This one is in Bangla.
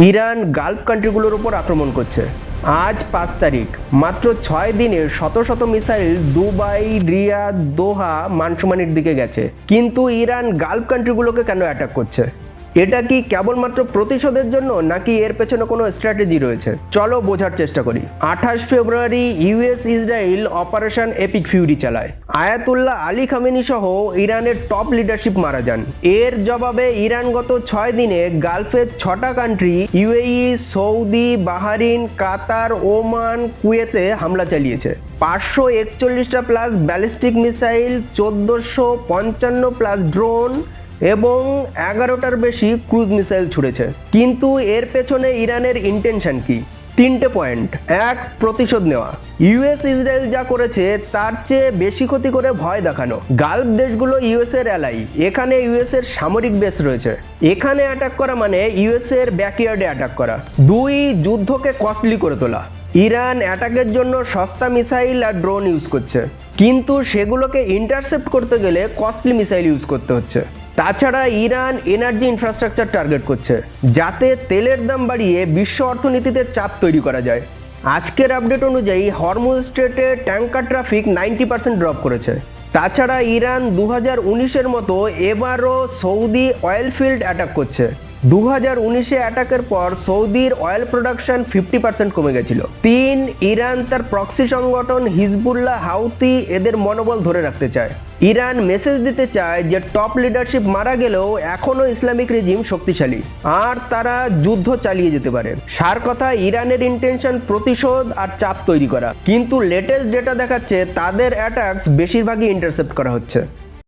ইরান গালফ কান্ট্রিগুলোর উপর আক্রমণ করছে। আজ 5 তারিখ, মাত্র 6 দিনে শত শত মিসাইল দুবাই, রিয়াদ, দোহা, মানসুমানির দিকে গেছে। কিন্তু ইরান গালফ কান্ট্রিগুলোকে কেন অ্যাটাক করছে? এটা কি কেবলমাত্র প্রতিশোধের জন্য, নাকি এর পেছনে কোনো স্ট্র্যাটেজি রয়েছে? চলো বোঝার চেষ্টা করি। 28 ফেব্রুয়ারি US Israel operation Epic Fury চালায়। আয়াতুল্লাহ আলী খামেনি সহ ইরানের টপ লিডারশিপ মারা যান। এর জবাবে ইরান গত 6 দিনে গালফের 6টা country UAE, Saudi, Bahrain, Qatar, Oman, কুয়েতে হামলা চালিয়েছে। 541টা plus ballistic missile, 1455 plus drone এবং 11টার বেশি ক্রুজ মিসাইল ছুড়েছে। কিন্তু এর পেছনে ইরানের ইন্টেনশন কি? 3টে পয়েন্ট। 1, প্রতিশোধ নেওয়া। ইউএস ইসরায়েল যা করেছে তার চেয়ে বেশি ক্ষতি করে ভয় দেখানো। গালফ দেশগুলো ইউএস এর অ্যালাই, এখানে ইউএস এর সামরিক বেস রয়েছে। এখানে অ্যাটাক করা মানে ইউএস এর ব্যাকইয়ার্ডে অ্যাটাক করা। 2, যুদ্ধকে কস্টলি করে তোলা। ইরান অ্যাটাকের জন্য সস্তা মিসাইল আর ড্রোন ইউজ করছে, কিন্তু সেগুলোকে ইন্টারসেপ্ট করতে গেলে কস্টলি মিসাইল ইউজ করতে হচ্ছে। তাছাড়া ইরান এনার্জি ইনফ্রাস্ট্রাকচার টার্গেট করছে, যাতে তেলের দাম বাড়িয়ে বিশ্ব অর্থনীতিতে চাপ তৈরি করা যায়। আজকের আপডেট অনুযায়ী হরমুজ স্ট্রেটে ট্যাঙ্কার ট্রাফিক 90% ড্রপ করেছে। তাছাড়া ইরান 2019-এর মতো এবারও সৌদি অয়েল ফিল্ড অ্যাটাক করছে। 2019-এ অ্যাটাকের পর সৌদির অয়েল প্রোডাকশন 50% কমে গেছিল। 3, ইরান তার প্রক্সি সংগঠন হিজবুল্লাহ, হাউতি এদের মনোবল ধরে রাখতে চায়। ইরান মেসেজ দিতে চায় যে টপ লিডারশিপ মারা গেলেও এখনও ইসলামিক রেজিম শক্তিশালী আর তারা যুদ্ধ চালিয়ে যেতে পারে। সার কথা, ইরানের ইন্টেনশন প্রতিশোধ আর চাপ তৈরি করা, কিন্তু লেটেস্ট ডেটা দেখাচ্ছে তাদের অ্যাটাকস বেশিরভাগই ইন্টারসেপ্ট করা হচ্ছে।